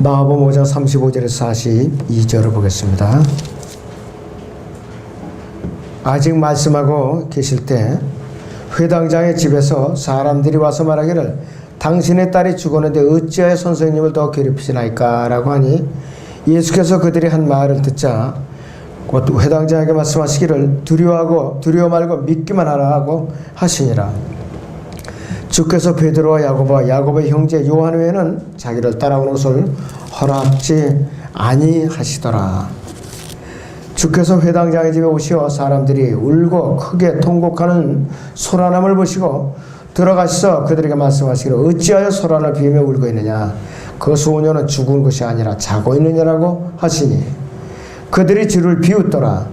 마가복음 5장 35절에서 42절을 보겠습니다. 아직 말씀하고 계실 때 회당장의 집에서 사람들이 와서 말하기를 당신의 딸이 죽었는데 어찌하여 선생님을 더 괴롭히시나이까 라고 하니 예수께서 그들이 한 말을 듣자 곧 회당장에게 말씀하시기를 두려워 말고 믿기만 하라 하고 하시니라. 주께서 베드로와 야고보의 형제 요한 외에는 자기를 따라오는 것을 허락지 아니하시더라. 주께서 회당장의 집에 오시어 사람들이 울고 크게 통곡하는 소란함을 보시고 들어가셔서 그들에게 말씀하시기를 어찌하여 소란을 비우며 울고 있느냐. 그 소녀는 죽은 것이 아니라 자고 있느냐라고 하시니 그들이 주를 비웃더라.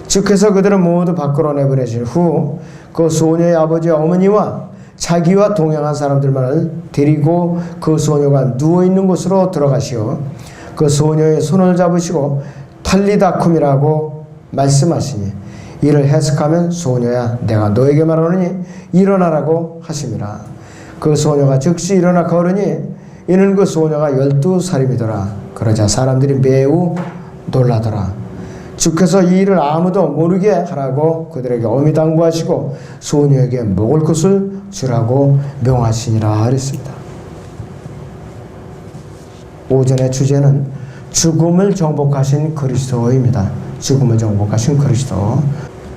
주께서 그들을 모두 밖으로 내보내신 후 그 소녀의 아버지와 어머니와 자기와 동행한 사람들만을 데리고 그 소녀가 누워있는 곳으로 들어가시어 그 소녀의 손을 잡으시고 탈리다쿰이라고 말씀하시니 이를 해석하면 소녀야 내가 너에게 말하노니 일어나라고 하심이라. 그 소녀가 즉시 일어나 걸으니 이는 그 소녀가 12살임이더라. 그러자 사람들이 매우 놀라더라. 주께서 이 일을 아무도 모르게 하라고 그들에게 엄히 당부하시고 소녀에게 먹을 것을 주라고 명하시니라 하랬습니다. 오전의 주제는 죽음을 정복하신 그리스도입니다. 죽음을 정복하신 그리스도.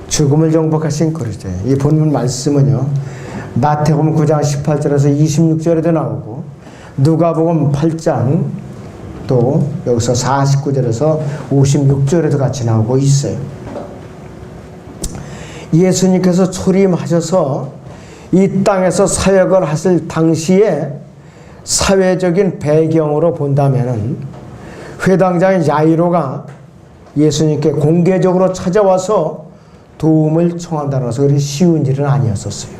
죽음을 정복하신 그리스도. 이 본문 말씀은요, 마태복음 9장 18절에서 26절에도 나오고 누가복음 8장 또 여기서 49절에서 56절에도 같이 나오고 있어요. 예수님께서 초림하셔서 이 땅에서 사역을 하실 당시에 사회적인 배경으로 본다면은 회당장인 야이로가 예수님께 공개적으로 찾아와서 도움을 청한다는 것은 그리 쉬운 일은 아니었었어요.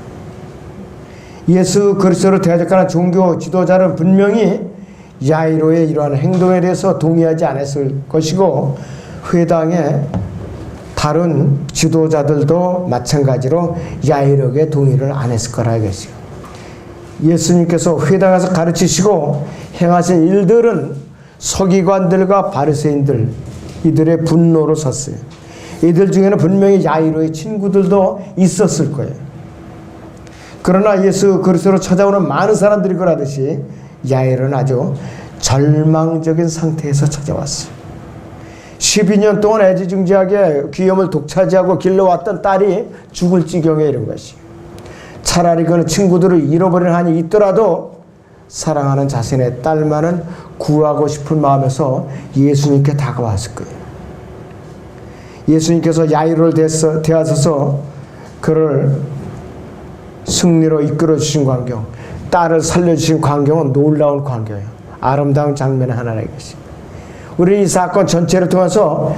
예수 그리스도를 대적하는 종교 지도자는 분명히 야이로의 이러한 행동에 대해서 동의하지 않았을 것이고 회당의 다른 지도자들도 마찬가지로 야이로에게 동의를 안 했을 거라 이것이요. 예수님께서 회당에서 가르치시고 행하신 일들은 서기관들과 바리새인들 이들의 분노로 섰어요. 이들 중에는 분명히 야이로의 친구들도 있었을 거예요. 그러나 예수 그리스도로 찾아오는 많은 사람들이 그러듯이 야이로는 아주 절망적인 상태에서 찾아왔어요. 12년 동안 애지중지하게 귀염을 독차지하고 길러왔던 딸이 죽을 지경에 이른 것이에요. 차라리 그는 친구들을 잃어버린 한이 있더라도 사랑하는 자신의 딸만은 구하고 싶은 마음에서 예수님께 다가왔을 거예요. 예수님께서 야이로를 대하셔서 그를 승리로 이끌어 주신 광경, 딸을 살려주신 광경은 놀라운 광경이에요. 아름다운 장면의 하나라 이것이. 우리는 이 사건 전체를 통해서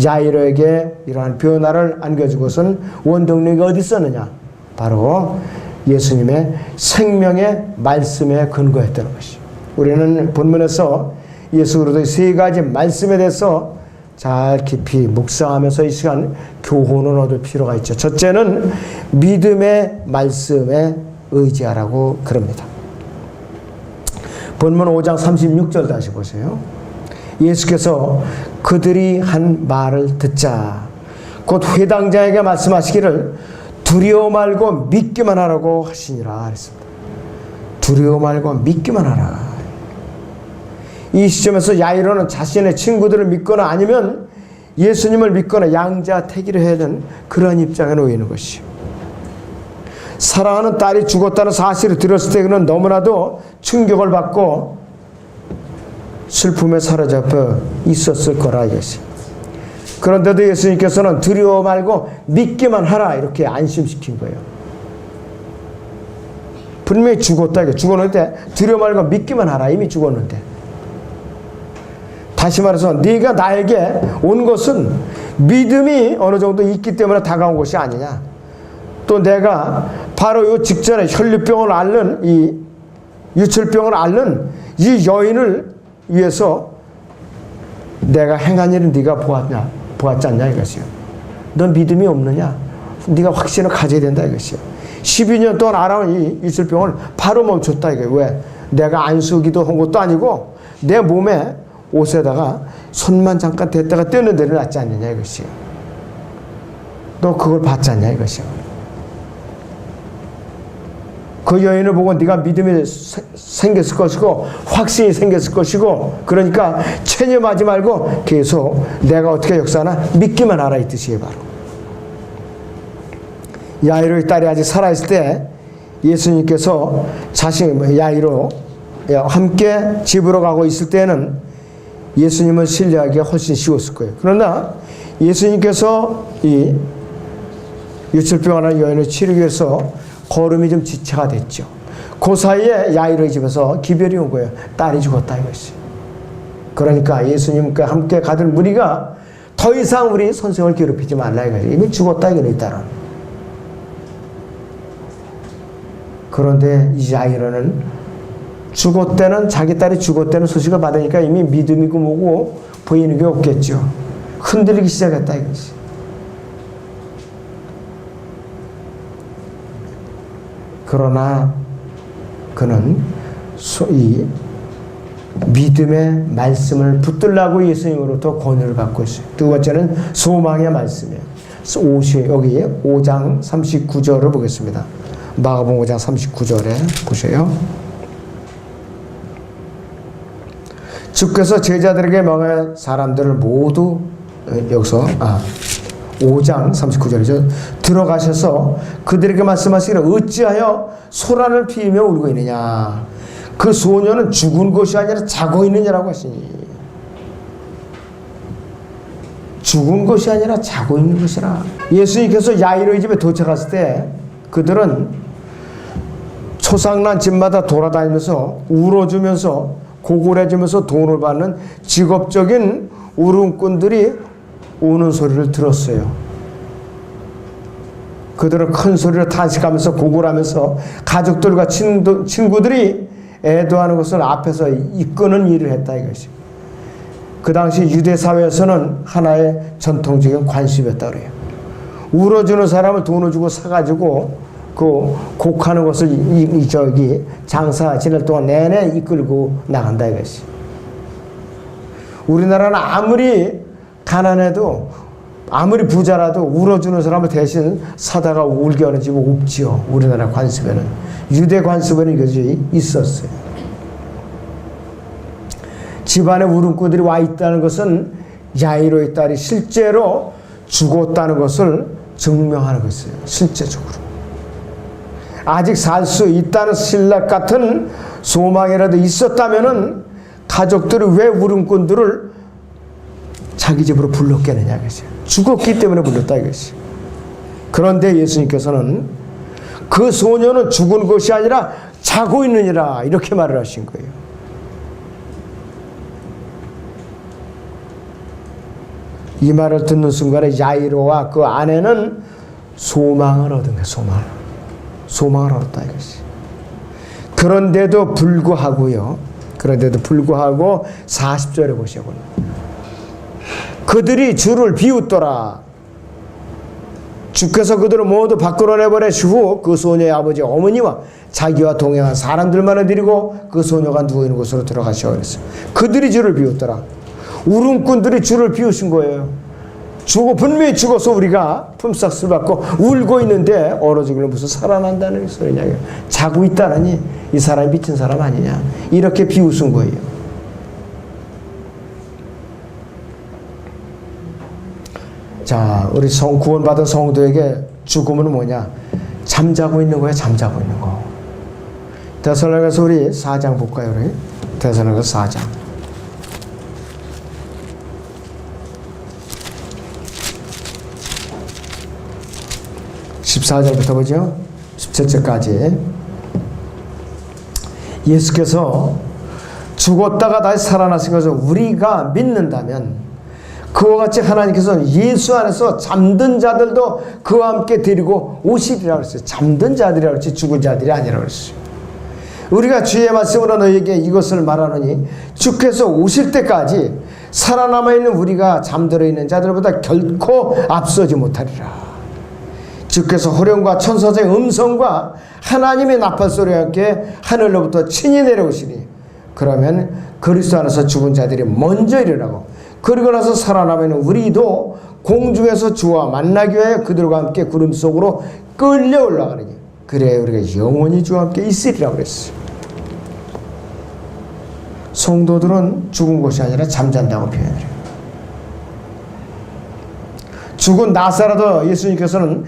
야이로에게 이러한 변화를 안겨준 것은 원동력이 어디 있었느냐? 바로 예수님의 생명의 말씀에 근거했다는 것이에요. 우리는 본문에서 예수 그리스도의 세 가지 말씀에 대해서 잘 깊이 묵상하면서 이 시간 교훈을 얻을 필요가 있죠. 첫째는 믿음의 말씀에 의지하라고 그럽니다. 본문 5장 36절 다시 보세요. 예수께서 그들이 한 말을 듣자 곧 회당장에게 말씀하시기를 두려워 말고 믿기만 하라고 하시니라 했습니다. 두려워 말고 믿기만 하라. 이 시점에서 야이로는 자신의 친구들을 믿거나 아니면 예수님을 믿거나 양자택일을 해야 되는 그런 입장에 놓여 있는 것이요. 사랑하는 딸이 죽었다는 사실을 들었을 때 그는 너무나도 충격을 받고 슬픔에 사로잡혀 있었을 거라 이것이. 그런데도 예수님께서는 두려워 말고 믿기만 하라 이렇게 안심시킨 거예요. 분명히 죽었다 이게 죽었는데 두려워 말고 믿기만 하라. 이미 죽었는데. 다시 말해서 네가 나에게 온 것은 믿음이 어느 정도 있기 때문에 다가온 것이 아니냐. 또 내가 바로 이 직전에 혈류병을 앓는 이 유출병을 앓는 이 여인을 위해서 내가 행한 일은 네가 보았지 않냐 이것이요. 넌 믿음이 없느냐? 네가 확신을 가져야 된다 이것이요. 12년 동안 앓아온 이 유출병을 바로 멈췄다 이거예요. 왜? 내가 안수기도 한 것도 아니고 내 몸에 옷에다가 손만 잠깐 댔다가 떼는 데는 낫지 않느냐 이것이요. 너 그걸 받지 않냐 이것이요. 그 여인을 보고 네가 믿음이 생겼을 것이고 확신이 생겼을 것이고 그러니까 체념하지 말고 계속 내가 어떻게 역사하나 믿기만 하라 이 뜻이에요. 바로 야이로의 딸이 아직 살아있을 때 예수님께서 자신 야이로 함께 집으로 가고 있을 때는 예수님을 신뢰하기가 훨씬 쉬웠을 거예요. 그러나 예수님께서 이 유출병하는 여인을 치르기 위해서 걸음이 좀 지체가 됐죠. 그 사이에 야이로의 집에서 기별이 온 거예요. 딸이 죽었다 이것이. 그러니까 예수님과 함께 가던 무리가 더 이상 우리 선생을 괴롭히지 말라 이거예요. 이미 죽었다 이거예요. 딸은. 그런데 이 야이로는 죽었다는 자기 딸이 죽었다는 소식을 받으니까 이미 믿음이고 뭐고 보이는 게 없겠죠. 흔들리기 시작했다 이것이. 그러나 그는 이 믿음의 말씀을 붙들라고 예수님으로부터 권유를 받고 있어요. 두 번째는 소망의 말씀이에요. 여기 5장 39절을 보겠습니다. 마가복음 5장 39절에 보세요. 주께서 제자들에게 명할 사람들을 모두 여기서 5장 39절이죠. 들어가셔서 그들에게 말씀하시기를 어찌하여 소란을 피우며 울고 있느냐. 그 소녀는 죽은 것이 아니라 자고 있느냐라고 하시니. 죽은 것이 아니라 자고 있는 것이라. 예수님께서 야이로의 집에 도착했을 때 그들은 초상난 집마다 돌아다니면서 울어주면서 고골해주면서 돈을 받는 직업적인 울음꾼들이 우는 소리를 들었어요. 그들은 큰 소리로 탄식하면서 고골하면서 가족들과 친구들이 애도하는 것을 앞에서 이끄는 일을 했다 이것이. 그 당시 유대 사회에서는 하나의 전통적인 관습이었다 그래요. 울어주는 사람을 돈을 주고 사가지고 그 곡하는 것을 장사 지낼 동안 내내 이끌고 나간다 이것이. 우리나라는 아무리 가난해도 아무리 부자라도 울어주는 사람을 대신 사다가 울게 하는 집은 없지요. 우리나라 관습에는. 유대 관습에는 이것이 있었어요. 집안에 울음꾼들이 와 있다는 것은 야이로의 딸이 실제로 죽었다는 것을 증명하는 것이에요. 실제적으로. 아직 살 수 있다는 신락 같은 소망이라도 있었다면은 가족들이 왜 울음꾼들을 자기 집으로 불렀겠느냐 이것이. 죽었기 때문에 불렀다 이것이. 그런데 예수님께서는 그 소녀는 죽은 것이 아니라 자고 있느니라 이렇게 말을 하신 거예요. 이 말을 듣는 순간에 야이로와 그 아내는 소망을 얻은 거예요. 소망을 얻었다 이것이. 그런데도 불구하고 40절에 보시고 그들이 주를 비웃더라. 주께서 그들을 모두 밖으로 내보내시 후 그 소녀의 아버지 어머니와 자기와 동행한 사람들만을 데리고 그 소녀가 누워있는 곳으로 들어가시오 그랬어요. 그들이 주를 비웃더라. 울음꾼들이 주를 비웃은 거예요. 분명히 죽어서 우리가 품삯을 받고 울고 있는데 얼어 죽으면 무슨 살아난다는 소리냐. 자고 있다느니 이 사람이 미친 사람 아니냐. 이렇게 비웃은 거예요. 자, 우리 구원받은 성도에게 죽음은 뭐냐? 잠자고 있는 거야, 잠자고 있는 거. 데살로니가서 우리 4장 볼까요, 우리? 데살로니가서 4장. 14절부터 보죠. 17절까지. 예수께서 죽었다가 다시 살아나신 것을 우리가 믿는다면 그와 같이 하나님께서 예수 안에서 잠든 자들도 그와 함께 데리고 오시리라 그랬어요. 잠든 자들이라 그랬지 죽은 자들이 아니라 그랬어요. 우리가 주의 말씀으로 너희에게 이것을 말하노니 주께서 오실 때까지 살아남아 있는 우리가 잠들어 있는 자들보다 결코 앞서지 못하리라. 주께서 호령과 천사의 음성과 하나님의 나팔소리와 함께 하늘로부터 친히 내려오시니 그러면 그리스도 안에서 죽은 자들이 먼저 일어나고 그리고 나서 살아나면 우리도 공중에서 주와 만나기 위하여 그들과 함께 구름 속으로 끌려 올라가느니 그래야 우리가 영원히 주와 함께 있으리라고 그랬어요. 성도들은 죽은 것이 아니라 잠잔다고 표현해요. 죽은 나사로도 예수님께서는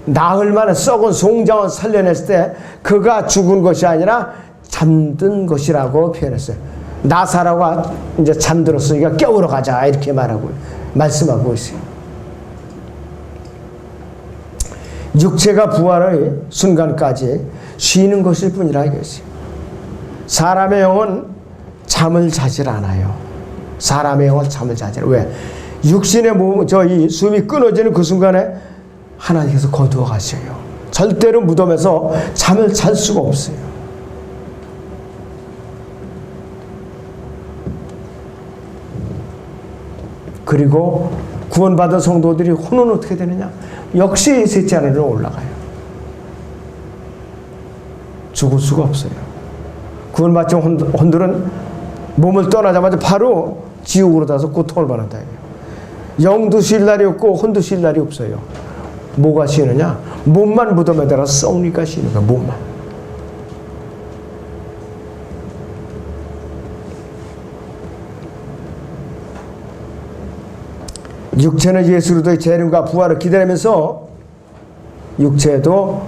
나흘 만에 썩은 송장을 살려냈을 때 그가 죽은 것이 아니라 잠든 것이라고 표현했어요. 나사로가 이제 잠들었으니까 깨우러 가자 이렇게 말씀하고 있어요. 육체가 부활의 순간까지 쉬는 것일 뿐이라 이것이요. 사람의 영은 잠을 자질 않아요. 사람의 영은 잠을 자질 않아요. 왜? 육신의 몸, 이 숨이 끊어지는 그 순간에 하나님께서 거두어 가셔요. 절대로 무덤에서 잠을 잘 수가 없어요. 그리고 구원받은 성도들이 혼은 어떻게 되느냐? 역시 셋째 하늘로 올라가요. 죽을 수가 없어요. 구원받은 혼들은 몸을 떠나자마자 바로 지옥으로 가서 고통을 받는다. 영도 쉴 날이 없고 혼도 쉴 날이 없어요. 뭐가 쉬느냐? 몸만 무덤에 들어 썩으니까 쉬는 거야. 몸만. 육체는 예수로의 재림과 부활을 기다리면서 육체도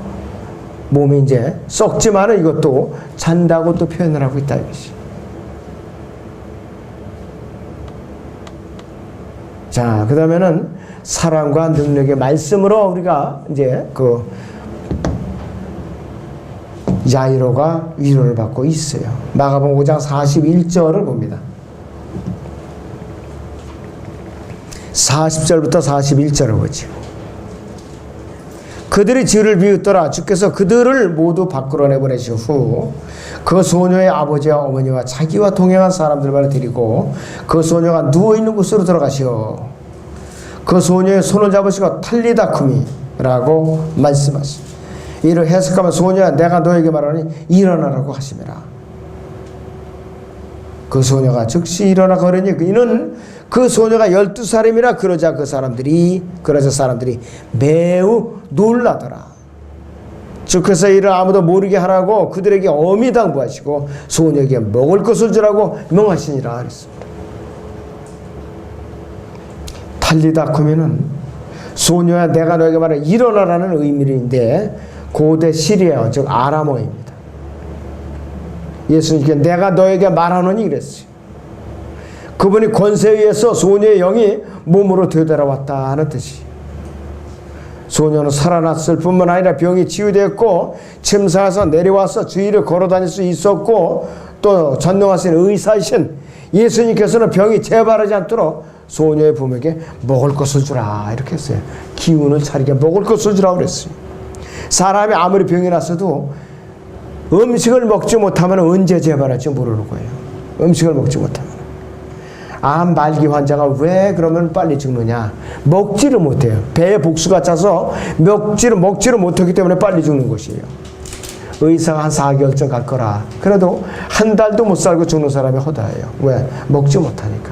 몸이 이제 썩지만은 이것도 잔다고 또 표현을 하고 있다 이것이. 자, 그 다음에는 사랑과 능력의 말씀으로 우리가 이제 그 야이로가 위로를 받고 있어요. 마가복음 5장 41절을 봅니다. 40절부터 41절을 보죠. 그들이 주를 비웃더라. 주께서 그들을 모두 밖으로 내보내신 후 그 소녀의 아버지와 어머니와 자기와 동행한 사람들만 데리고 그 소녀가 누워있는 곳으로 들어가시오. 그 소녀의 손을 잡으시고 탈리다쿠미라고 말씀하십니다. 이를 해석하면 소녀야 내가 너에게 말하니 일어나라고 하심이라. 그 소녀가 즉시 일어나 걸으니 이는 그 소녀가 12살임이라 그러자 사람들이 매우 놀라더라. 주께서 이를 아무도 모르게 하라고 그들에게 엄히 당부하시고 소녀에게 먹을 것을 주라고 명하시니라 그랬습니다. 탈리다쿠미는 소녀야 내가 너에게 말하니 일어나라는 의미인데 고대 시리아어 즉 아람어입니다. 예수님께 내가 너에게 말하노니 이랬어요. 그분이 권세에 의해서 소녀의 영이 몸으로 되돌아왔다는 뜻이. 소녀는 살아났을 뿐만 아니라 병이 치유되었고 침상에서 내려와서 주위를 걸어다닐 수 있었고 또 전능하신 의사이신 예수님께서는 병이 재발하지 않도록 소녀의 부모에게 먹을 것을 주라 이렇게 했어요. 기운을 차리게 먹을 것을 주라 그랬어요. 사람이 아무리 병이 났어도 음식을 먹지 못하면 언제 재발할지 모르는 거예요. 음식을 먹지 못하면. 암 말기 환자가 왜 그러면 빨리 죽느냐? 먹지를 못해요. 배에 복수가 차서 먹지를 못하기 때문에 빨리 죽는 것이에요. 의사가 한 4개월쯤 갈 거라. 그래도 한 달도 못 살고 죽는 사람이 허다해요. 왜? 먹지 못하니까.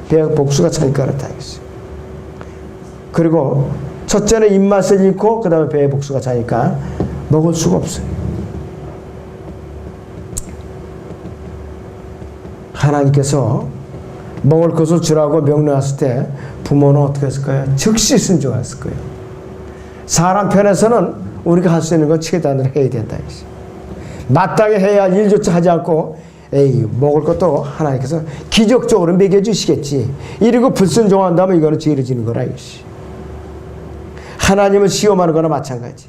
배에 복수가 차니까 그렇다 이거지. 그리고 첫째는 입맛을 잃고 그 다음에 배에 복수가 차니까 먹을 수가 없어요. 하나님께서 먹을 것을 주라고 명령했을 때 부모는 어떻게 했을 거예요? 즉시 순종했을 거예요. 사람 편에서는 우리가 할 수 있는 건 최단으로 해야 된다. 마땅히 해야 할 일조차 하지 않고 먹을 것도 하나님께서 기적적으로 먹여주시겠지. 이러고 불순종한다면 이거는 죄를 지는 거라 이것이. 하나님을 시험하는 거나 마찬가지.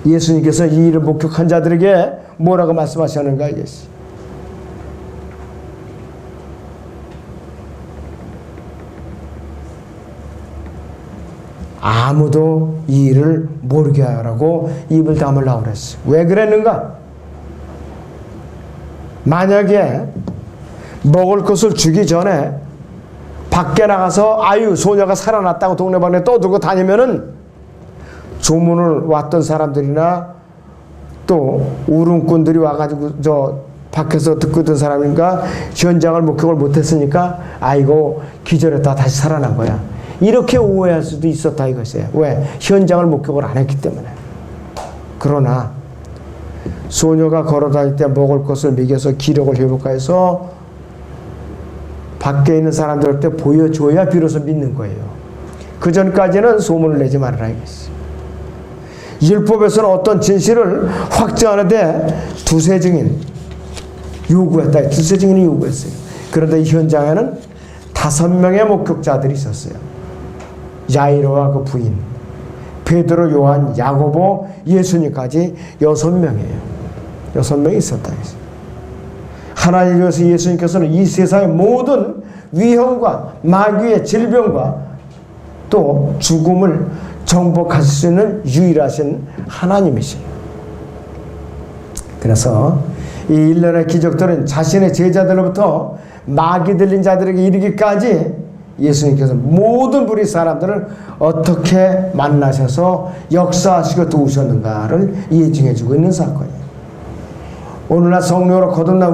예수님께서 이 일을 목격한 자들에게 뭐라고 말씀하셨는가 이것이. 아무도 이 일을 모르게 하라고 입을 다물라고 그랬어요. 왜 그랬는가? 만약에 먹을 것을 주기 전에 밖에 나가서 소녀가 살아났다고 동네방네 떠들고 다니면은 조문을 왔던 사람들이나 또 울음꾼들이 와가지고 밖에서 듣고 있던 사람인가 현장을 목격을 못했으니까 아이고 기절했다 다시 살아난 거야. 이렇게 오해할 수도 있었다 이것이에요. 왜? 현장을 목격을 안 했기 때문에. 그러나 소녀가 걸어다닐 때 먹을 것을 먹여서 기력을 회복해서 밖에 있는 사람들한테 보여줘야 비로소 믿는 거예요. 그 전까지는 소문을 내지 말아라 이것이. 율법에서는 어떤 진실을 확정하는데 두세 증인 요구했다. 두세 증인이 요구했어요. 그런데 이 현장에는 5명의 목격자들이 있었어요. 야이로와 그 부인, 베드로, 요한, 야고보, 예수님까지 6명이에요. 6명이 있었다. 하나님께서 예수님께서는 이 세상의 모든 위험과 마귀의 질병과 또 죽음을 정복하실 수 있는 유일하신 하나님이시에요. 그래서 이 일련의 기적들은 자신의 제자들로부터 마귀 들린 자들에게 이르기까지 예수님께서 모든 부리 사람들을 어떻게 만나셔서 역사하시고 도우셨는가를 예증해주고 있는 사건이에요. 오늘날 성령으로 거듭난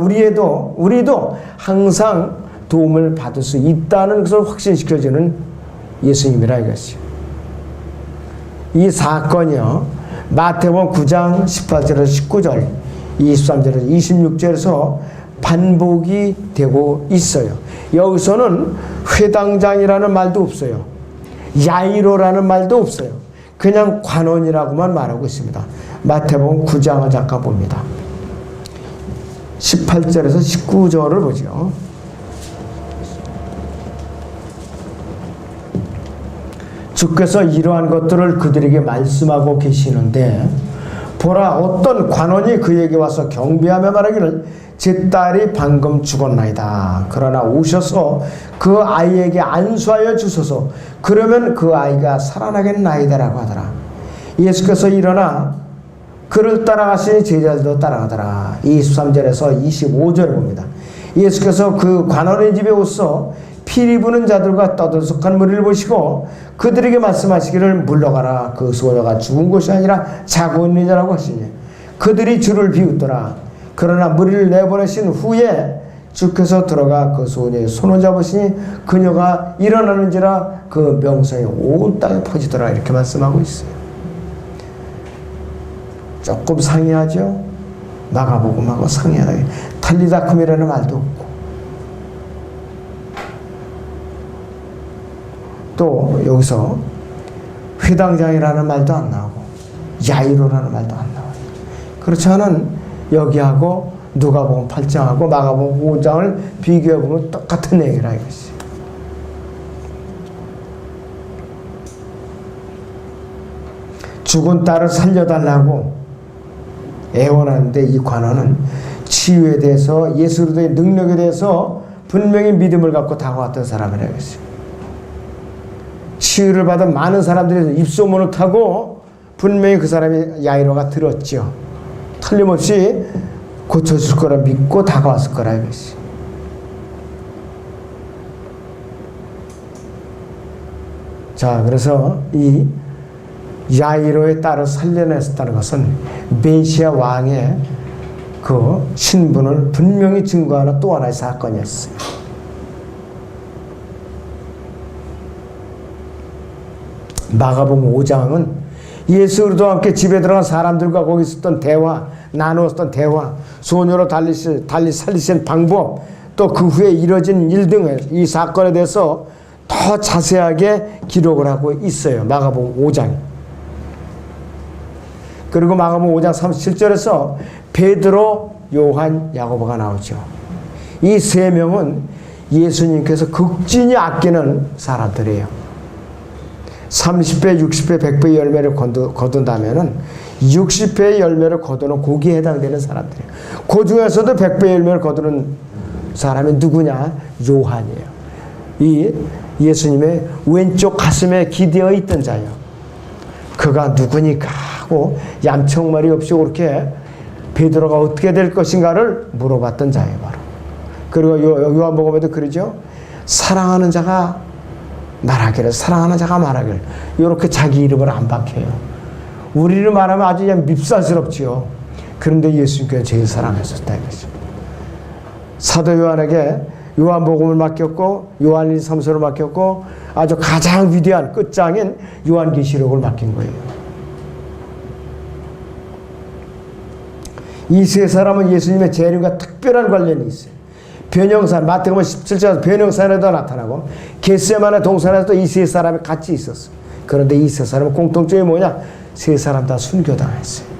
우리도 항상 도움을 받을 수 있다는 것을 확신시켜주는 예수님이라 이것이요. 이 사건이요. 마태복음 9장 18절에서 19절, 23절에서 26절에서 반복이 되고 있어요. 여기서는 회당장이라는 말도 없어요. 야이로라는 말도 없어요. 그냥 관원이라고만 말하고 있습니다. 마태복음 9장을 잠깐 봅니다. 18절에서 19절을 보죠. 주께서 이러한 것들을 그들에게 말씀하고 계시는데 보라, 어떤 관원이 그에게 와서 경배하며 말하기를 제 딸이 방금 죽었나이다. 그러나 오셔서 그 아이에게 안수하여 주소서. 그러면 그 아이가 살아나겠나이다라고 하더라. 예수께서 일어나 그를 따라가시니 제자들도 따라가더라. 23절에서 25절을 봅니다. 예수께서 그 관원의 집에 오서 피리 부는 자들과 떠들썩한 무리를 보시고 그들에게 말씀하시기를 물러가라. 그 소녀가 죽은 것이 아니라 자고 있는 자라고 하시니 그들이 주를 비웃더라. 그러나 무리를 내보내신 후에 주께서 들어가 그 소녀의 손을 잡으시니 그녀가 일어나는지라 그 명성이 온 땅에 퍼지더라. 이렇게 말씀하고 있어요. 조금 상이하죠. 마가복음하고 상이하다. 탈리다쿰이라는 말도 없고 또 여기서 회당장이라는 말도 안 나오고 야이로라는 말도 안 나와요. 그렇지 않은 여기하고 누가복음 8장하고 마가복음 5장을 비교해보면 똑같은 얘기라 이것이. 죽은 딸을 살려달라고 애원하는데 이 관원은 치유에 대해서 예수 그리스도의 능력에 대해서 분명히 믿음을 갖고 다가왔던 사람이라 이것이. 치유를 받은 많은 사람들이 입소문을 타고 분명히 그 사람이 야이로가 들었죠. 틀림없이 고쳐줄 거라 믿고 다가왔을 거라 이것이. 자, 그래서 이 야이로의 딸을 살려냈다는 것은 메시아 왕의 그 신분을 분명히 증거하는 또 하나의 사건이었어요. 마가복음 5장은 예수 그리스도와 함께 집에 들어간 사람들과 거기 있었던 대화, 나누었던 대화, 소녀로 달리 살리신 방법, 또 그 후에 이뤄진 일 등을 이 사건에 대해서 더 자세하게 기록을 하고 있어요. 마가복음 5장. 그리고 마가복음 5장 37절에서 베드로, 요한, 야고보가 나오죠. 이 세 명은 예수님께서 극진히 아끼는 사람들이에요. 30배, 60배, 100배의 열매를 거둔다면은 60배의 열매를 거두는 거기에 해당되는 사람들이에요. 그 중에서도 100배의 열매를 거두는 사람이 누구냐? 요한이에요. 이 예수님의 왼쪽 가슴에 기대어 있던 자예요. 그가 누구니까 하고 얌청말이 없이 그렇게 베드로가 어떻게 될 것인가를 물어봤던 자예요. 바로. 그리고 요한복음에도 그러죠. 사랑하는 자가 말하기를, 사랑하는 자가 말하기를. 이렇게 자기 이름을 안 박혀요. 우리를 말하면 아주 그냥 밉살스럽지요. 그런데 예수님께서 제일 사랑하셨다 이거죠. 사도 요한에게 요한복음을 맡겼고 요한 1~3서를 맡겼고 아주 가장 위대한 끝장인 요한계시록을 맡긴 거예요. 이 세 사람은 예수님의 재림과 특별한 관련이 있어요. 변형산, 마태복음 17장에서 변형산에도 나타나고 겟세마네 동산에서도 이 세 사람이 같이 있었어요. 그런데 이 세 사람은 공통점이 뭐냐? 세 사람 다 순교당했어요.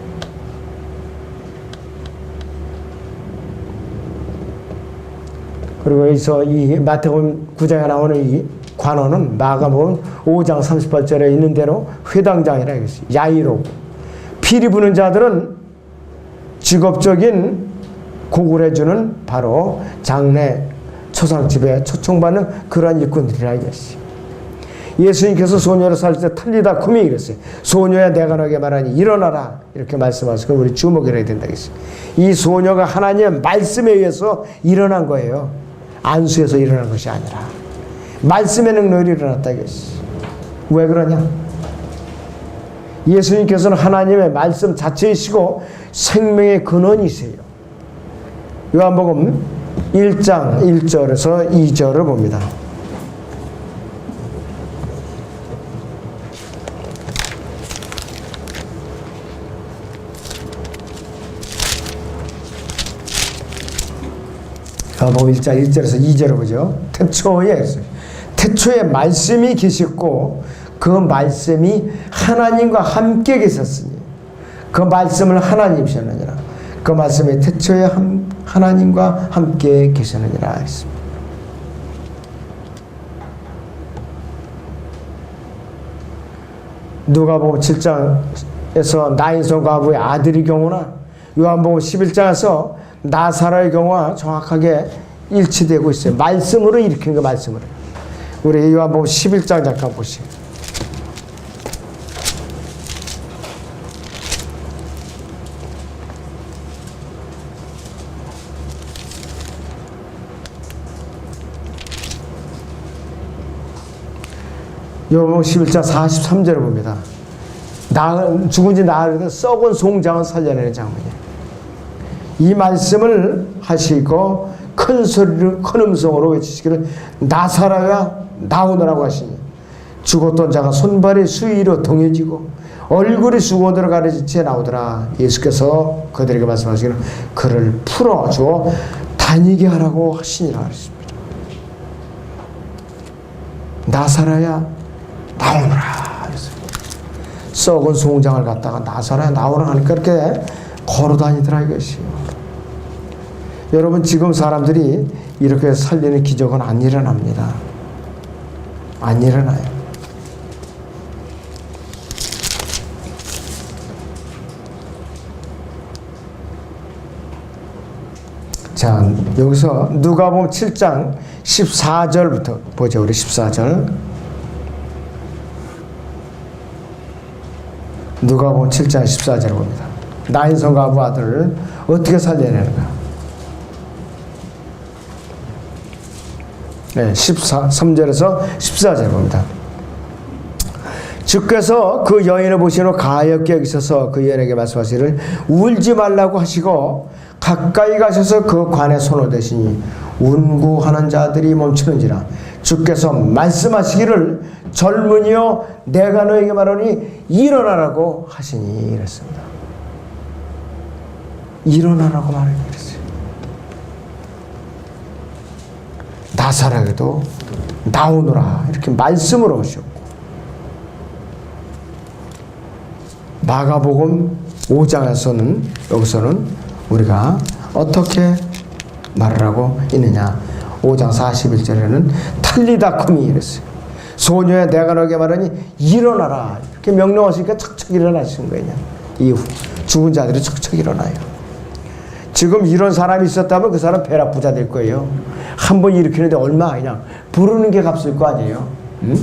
그리고 여기서 이 마태복음 9장에 나오는 이 관원은 마가복음 5장 38절에 있는 대로 회당장이라 했어요. 야이로. 피리 부는 자들은 직업적인 곡을 해주는 바로 장례 초상집에 초청받는 그러한 일꾼들이라 이것이. 예수님께서 소녀를 살 때 탈리다 쿰이 이랬어요. 소녀야 내가 너에게 말하니 일어나라 이렇게 말씀하시고 우리 주목을 해야 된다 이것이. 이 소녀가 하나님의 말씀에 의해서 일어난 거예요. 안수에서 일어난 것이 아니라 말씀의 능력으로 일어났다 이것이. 왜 그러냐? 예수님께서는 하나님의 말씀 자체이시고 생명의 근원이세요. 요한복음 1장 1절에서 2절을 봅니다. 요한복음 1장 1절에서 2절을 보죠. 태초에 말씀이 계셨고 그 말씀이 하나님과 함께 계셨으니 그 말씀을 하나님이셨느니라. 그 말씀이 태초에 하나님과 함께 계셨느니라 했습니다. 누가복음 7장에서 나인성 과부의 아들의 경우나 요한복음 11장에서 나사로의 경우와 정확하게 일치되고 있어요. 말씀으로 일으킨 거 말씀으로. 우리 요한복음 11장 잠깐 보시죠. 요한복음 11장 43절을 봅니다. 죽은 지 나흘 썩은 송장을 살려내는 장면이에요. 이 말씀을 하시고 큰 소리로 큰 음성으로 외치시기를 나사로야 나오너라고 하시니 죽었던 자가 손발이 수위로 동여지고 얼굴이 수건으로 가려진 채 나오더라. 예수께서 그들에게 말씀하시기를 그를 풀어주어 다니게 하라고 하시니라 하셨습니다. 나사로야 나오너라. 썩은 송장을 갖다가 나사로야 나오라 하니까 이렇게 걸어 다니더라 이것이요. 여러분 지금 사람들이 이렇게 살리는 기적은 안 일어납니다. 안 일어나요. 자, 여기서 누가복음 7장 14절부터 보죠. 우리 14절. 누가복음 7장 14절을 봅니다. 나인성 과부 아들을 어떻게 살려내는가? 네, 3절에서 14절 봅니다. 주께서 그 여인을 보신 후 가엾게 여기셔서 그 여인에게 말씀하시기를 울지 말라고 하시고 가까이 가셔서 그 관에 손을 대시니 운구하는 자들이 멈추는지라. 주께서 말씀하시기를 젊은이여 내가 너에게 말하니 일어나라고 하시니 이랬습니다. 일어나라고 말하니 이랬어요. 나사로에게도 나오너라 이렇게 말씀으로 오셨고 마가복음 5장에서는 여기서는 우리가 어떻게 말을 하고 있느냐. 5장 41절에는 탈리다 쿰이 이랬어요. 소녀야 내가 너에게 말하니 일어나라 이렇게 명령하시니까 척척 일어나시는 거예요. 이 죽은 자들이 척척 일어나요. 지금 이런 사람이 있었다면 그 사람 벼락 부자 될 거예요. 한 번 일으키는데 얼마 그냥 부르는 게 값일 거 아니에요. 응?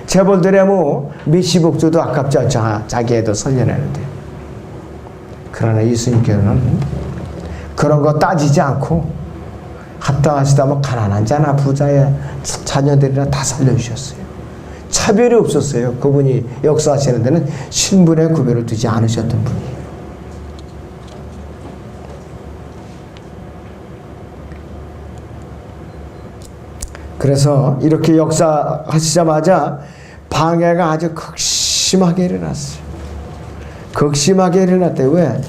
재벌들의 뭐 몇십억 줘도 아깝지 않죠. 자기 애도 살려내는데. 그러나 예수님께서는 그런 거 따지지 않고 합당하시다면 가난한 자나 부자의 자녀들이나 다 살려주셨어요. 차별이 없었어요. 그분이 역사하시는 데는 신분의 구별을 두지 않으셨던 분이에요. 그래서 이렇게 역사하시자마자 방해가 아주 극심하게 일어났어요. 극심하게 일어났대요. 왜?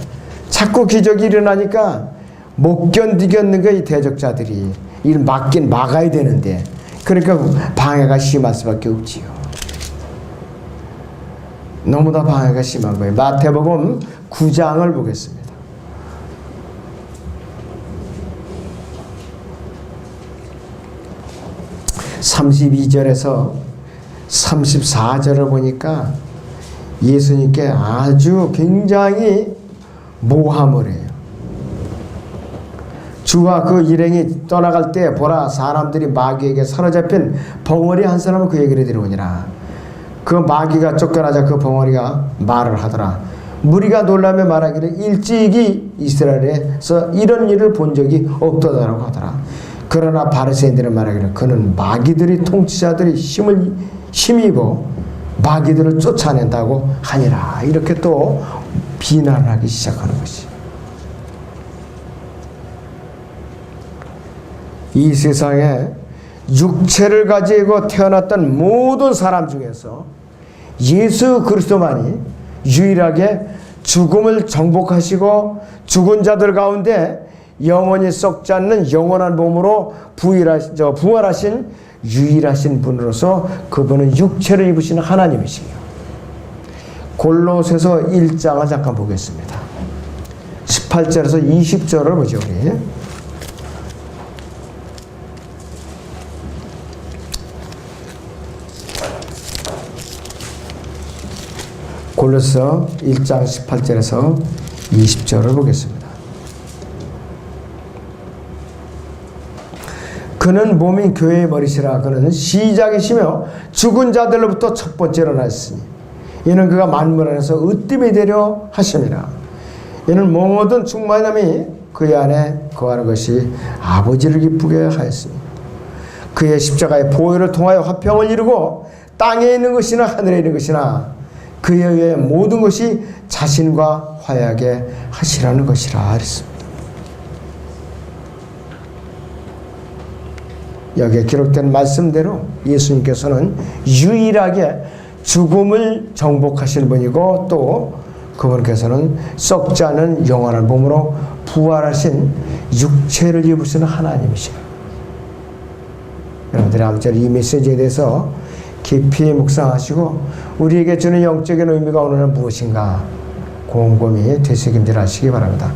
자꾸 기적이 일어나니까 못 견디겠는 거야, 이 대적자들이. 일 막긴 막아야 되는데. 그러니까 방해가 심할 수밖에 없지요. 너무나 방해가 심한 거예요. 마태복음 9장을 보겠습니다. 32절에서 34절을 보니까 예수님께 아주 굉장히 모함을 해요. 주와 그 일행이 떠나갈 때 보라, 사람들이 마귀에게 사로잡힌 벙어리 한 사람은 그 얘기를 들으니라. 그 마귀가 쫓겨나자 그 벙어리가 말을 하더라. 무리가 놀라며 말하기를 일찍이 이스라엘에서 이런 일을 본 적이 없다라고 하더라. 그러나 바리새인들은 말하기를 그는 마귀들이 통치자들이 힘입어 마귀들을 쫓아낸다고 하니라. 이렇게 또 비난하기 시작하는 것이. 이 세상에 육체를 가지고 태어났던 모든 사람 중에서 예수 그리스도만이 유일하게 죽음을 정복하시고 죽은 자들 가운데 영원히 썩지 않는 영원한 몸으로 부활하신 유일하신 분으로서 그분은 육체를 입으시는 하나님이시며, 골로새서 1장을 잠깐 보겠습니다. 18절에서 20절을 보죠. 우리 골로새 1장 18절에서 20절을 보겠습니다. 그는 몸인 교회의 머리시라. 그는 시작이시며 죽은 자들로부터 첫 번째로 났으니 이는 그가 만물 안에서 으뜸이 되려 하심이라. 이는 모든 충만함이 그의 안에 거하는 것이 아버지를 기쁘게 하였으니 그의 십자가의 보혈을 통하여 화평을 이루고 땅에 있는 것이나 하늘에 있는 것이나 그에 의해 모든 것이 자신과 화해하게 하시라는 것이라 그랬습니다. 여기에 기록된 말씀대로 예수님께서는 유일하게 죽음을 정복하시는 분이고 또 그분께서는 썩지 않은 영원한 몸으로 부활하신 육체를 입으시는 하나님이시라. 여러분들이 아무쪼록 이 메시지에 대해서 깊이 묵상하시고 우리에게 주는 영적인 의미가 오늘은 무엇인가 곰곰이 되새김질 하시기 바랍니다.